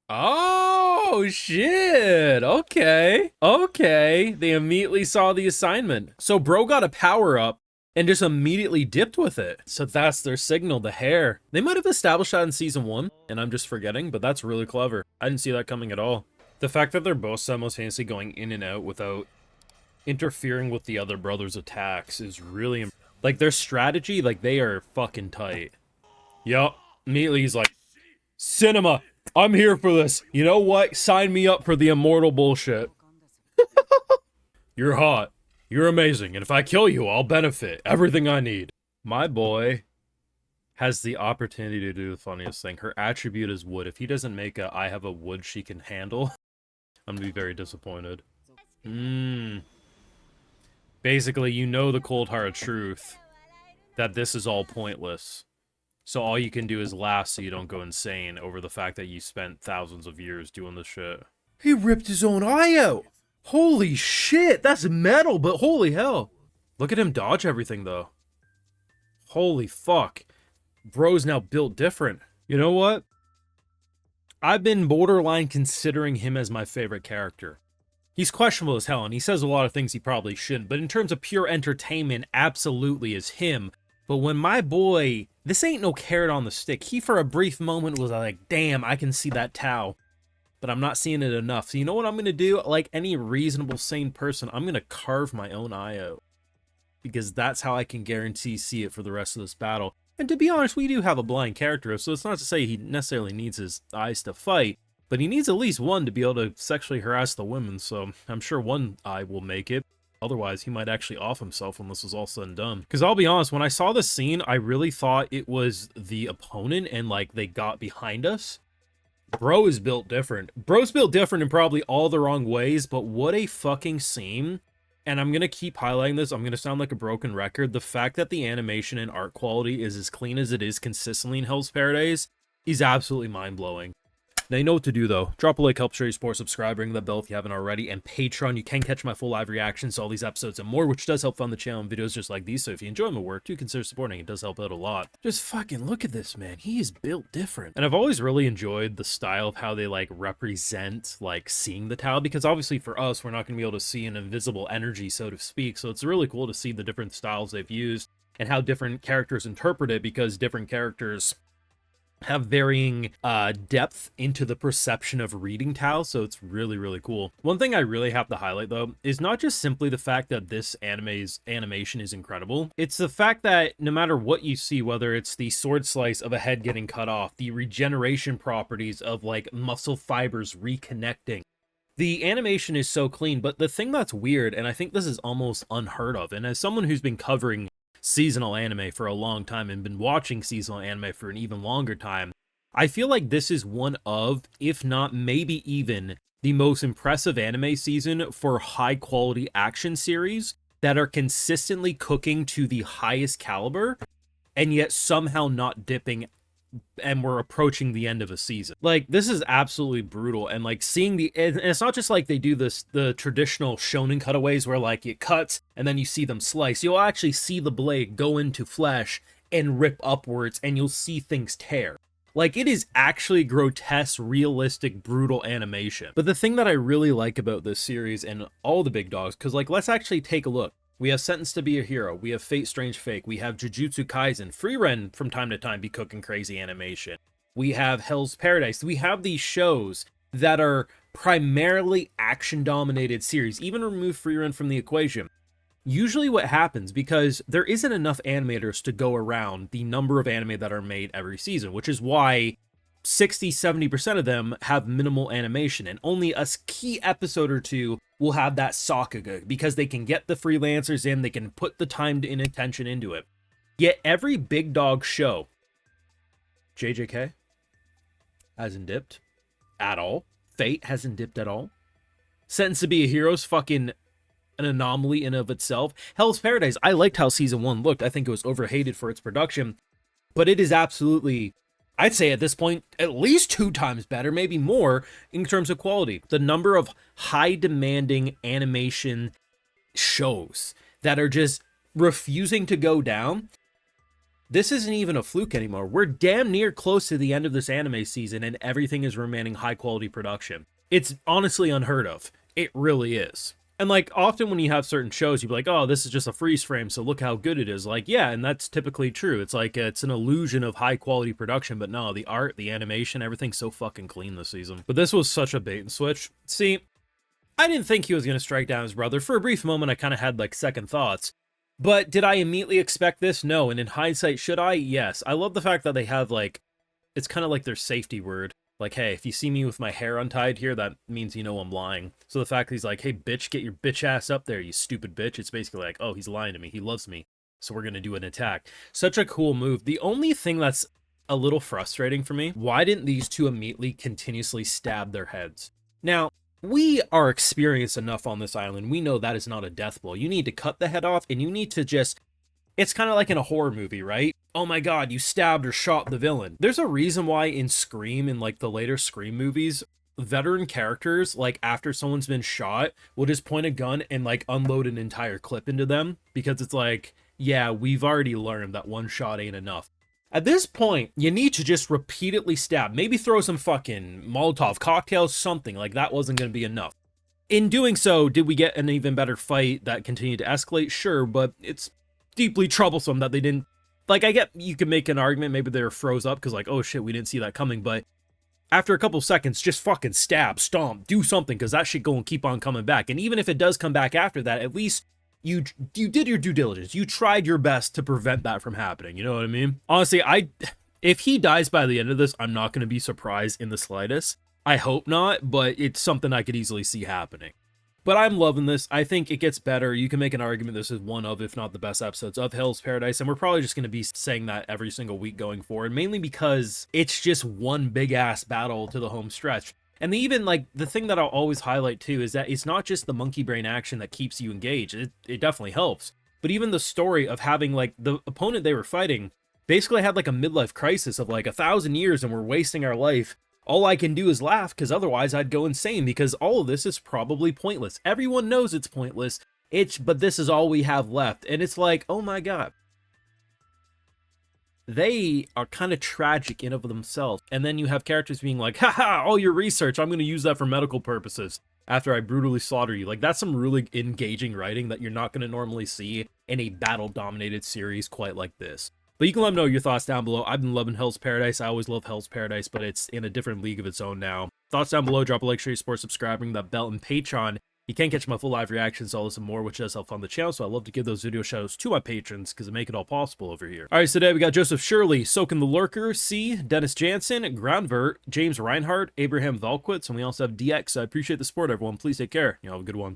Oh, shit. Okay. Okay. They immediately saw the assignment. So bro got a power up and just immediately dipped with it. So that's their signal, the hair. They might have established that in season 1, and I'm just forgetting, but that's really clever. I didn't see that coming at all. The fact that they're both simultaneously going in and out without interfering with the other brother's attacks is really... Like, their strategy, like, they are fucking tight. Yup. Immediately he's like, cinema! I'm here for this. You know what? Sign me up for the immortal bullshit. You're hot. You're amazing. And if I kill you, I'll benefit. Everything I need. My boy has the opportunity to do the funniest thing. Her attribute is wood. If he doesn't make a I have a wood she can handle, I'm gonna be very disappointed. Basically, you know the cold hard truth that this is all pointless. So all you can do is laugh so you don't go insane over the fact that you spent thousands of years doing this shit. He ripped his own eye out! Holy shit, that's metal, but holy hell. Look at him dodge everything, though. Holy fuck. Bro's now built different. You know what? I've been borderline considering him as my favorite character. He's questionable as hell, and he says a lot of things he probably shouldn't, but in terms of pure entertainment, absolutely is him. But when my boy, this ain't no carrot on the stick, he for a brief moment was like, damn, I can see that Tau, but I'm not seeing it enough. So you know what I'm going to do? Like any reasonable, sane person, I'm going to carve my own eye out. Because that's how I can guarantee see it for the rest of this battle. And to be honest, we do have a blind character, so it's not to say he necessarily needs his eyes to fight, but he needs at least one to be able to sexually harass the women, so I'm sure one eye will make it. Otherwise, he might actually off himself when this is all said and done. Because I'll be honest, when I saw this scene, I really thought it was the opponent and, like, they got behind us. Bro is built different. Bro's built different in probably all the wrong ways, but what a fucking scene. And I'm going to keep highlighting this. I'm going to sound like a broken record. The fact that the animation and art quality is as clean as it is consistently in Hell's Paradise is absolutely mind-blowing. Now, you know what to do, though. Drop a like, help share your support, subscribe, ring the bell if you haven't already, and Patreon. You can catch my full live reactions to all these episodes and more, which does help fund the channel and videos just like these, so if you enjoy my work, do consider supporting. It does help out a lot. Just fucking look at this, man. He is built different. And I've always really enjoyed the style of how they, like, represent, like, seeing the Tau, because obviously for us, we're not going to be able to see an invisible energy, so to speak, so it's really cool to see the different styles they've used and how different characters interpret it, because different characters have varying depth into the perception of reading Tau, so it's really, really cool. One thing I really have to highlight, though, is not just simply the fact that this anime's animation is incredible. It's the fact that no matter what you see, whether it's the sword slice of a head getting cut off, the regeneration properties of, like, muscle fibers reconnecting, the animation is so clean. But the thing that's weird, and I think this is almost unheard of, and as someone who's been covering seasonal anime for a long time and been watching seasonal anime for an even longer time, I feel like this is one of, if not maybe even, the most impressive anime season for high quality action series that are consistently cooking to the highest caliber and yet somehow not dipping, and we're approaching the end of a season. Like, this is absolutely brutal. And like seeing and it's not just like they do this, the traditional shonen cutaways where like it cuts and then you see them slice. You'll actually see the blade go into flesh and rip upwards, and you'll see things tear. Like, it is actually grotesque, realistic, brutal animation. But the thing that I really like about this series and all the big dogs, because like, let's actually take a look. We have Sentenced to be a Hero, we have Fate Strange Fake, we have Jujutsu Kaisen, Frieren from time to time be cooking crazy animation. We have Hell's Paradise. We have these shows that are primarily action-dominated series. Even remove Frieren from the equation. Usually what happens, because there isn't enough animators to go around the number of anime that are made every season, which is why 60-70% of them have minimal animation, and only a key episode or two will have that sakuga, because they can get the freelancers in, they can put the time and attention into it. Yet every big dog show, JJK hasn't dipped at all. Fate hasn't dipped at all. Sentenced to be a Hero's fucking an anomaly in of itself. Hell's Paradise, I liked how season 1 looked. I think it was overhated for its production, but it is absolutely, I'd say at this point, at least 2 times better, maybe more, in terms of quality. The number of high-demanding animation shows that are just refusing to go down, this isn't even a fluke anymore. We're damn near close to the end of this anime season and everything is remaining high quality production. It's honestly unheard of. It really is. And like often when you have certain shows, you'd be like, oh, this is just a freeze frame, so look how good it is. Like, yeah, and that's typically true. It's like it's an illusion of high quality production, but no, the art, the animation, everything's so fucking clean this season. But this was such a bait and switch. See, I didn't think he was going to strike down his brother. For a brief moment, I kind of had like second thoughts. But did I immediately expect this? No. And in hindsight, should I? Yes. I love the fact that they have like, it's kind of like their safety word. Like, hey, if you see me with my hair untied here, that means you know I'm lying. So the fact that he's like, hey, bitch, get your bitch ass up there, you stupid bitch. It's basically like, oh, he's lying to me. He loves me. So we're going to do an attack. Such a cool move. The only thing that's a little frustrating for me, why didn't these two immediately continuously stab their heads? Now, we are experienced enough on this island. We know that is not a death blow. You need to cut the head off and you need to just... It's kind of like in a horror movie, right? Oh my god, you stabbed or shot the villain. There's a reason why in Scream, in like the later Scream movies, veteran characters, like after someone's been shot, will just point a gun and like unload an entire clip into them. Because it's like, yeah, we've already learned that one shot ain't enough. At this point, you need to just repeatedly stab. Maybe throw some fucking Molotov cocktails, something. Like that wasn't going to be enough. In doing so, did we get an even better fight that continued to escalate? Sure, but it's deeply troublesome that they didn't... Like, I get you could make an argument, maybe they were froze up because like, oh shit, we didn't see that coming, but after a couple seconds, just fucking stab, stomp, do something, because that shit going to keep on coming back. And even if it does come back after that, at least you did your due diligence. You tried your best to prevent that from happening, you know what I mean? Honestly, if he dies by the end of this, I'm not going to be surprised in the slightest. I hope not, but it's something I could easily see happening. But I'm loving this. I think it gets better. You can make an argument this is one of, if not the best episodes of Hell's Paradise, and we're probably just going to be saying that every single week going forward, mainly because it's just one big-ass battle to the home stretch. And even, like, the thing that I'll always highlight, too, is that it's not just the monkey brain action that keeps you engaged. It definitely helps. But even the story of having, like, the opponent they were fighting basically had, like, a midlife crisis of, like, 1,000 years and we're wasting our life. All I can do is laugh, because otherwise I'd go insane, because all of this is probably pointless. Everyone knows it's pointless, but this is all we have left. And it's like, oh my god. They are kind of tragic in of themselves. And then you have characters being like, haha, all your research, I'm going to use that for medical purposes after I brutally slaughter you. Like, that's some really engaging writing that you're not going to normally see in a battle-dominated series quite like this. But you can let me know your thoughts down below. I've been loving Hell's Paradise. I always love Hell's Paradise, but it's in a different league of its own now. Thoughts down below. Drop a like, share your support, subscribe, ring that bell, and Patreon. You can catch my full live reactions, all this and more, which does help fund the channel, so I love to give those video shout outs to my patrons, because they make it all possible over here. Alright, so today we got Joseph Shirley, Soaking the Lurker, C, Dennis Jansen, Groundvert, James Reinhardt, Abraham Valquitz, and we also have DX. I appreciate the support, everyone. Please take care. You know, have a good one.